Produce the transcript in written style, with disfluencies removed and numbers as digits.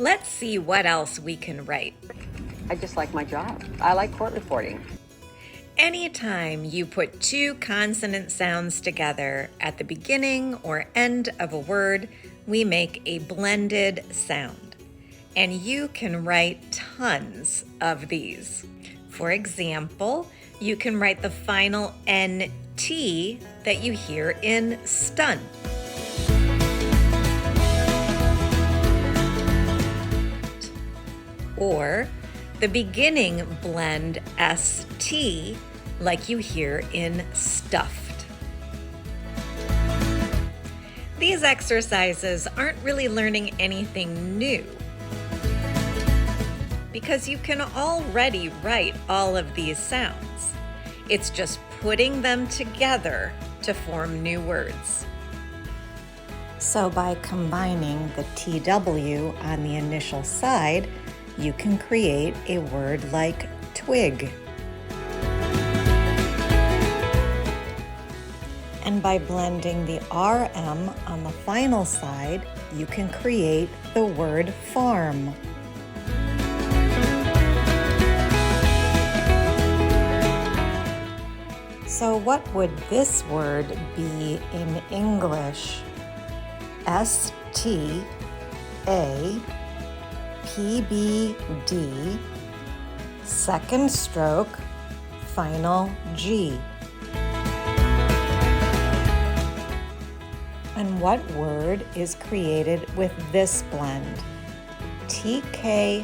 Let's see what else we can write. I just like my job. I like court reporting. Anytime you put two consonant sounds together at the beginning or end of a word, we make a blended sound. And you can write tons of these. For example, you can write the final NT that you hear in stun. Or the beginning blend ST like you hear in stuffed. These exercises aren't really learning anything new because you can already write all of these sounds. It's just putting them together to form new words. So by combining the TW on the initial side, you can create a word like twig. And by blending the RM on the final side, you can create the word farm. So what would this word be in English? STA-PBD, second stroke, final G. And what word is created with this blend? TKR-AOU.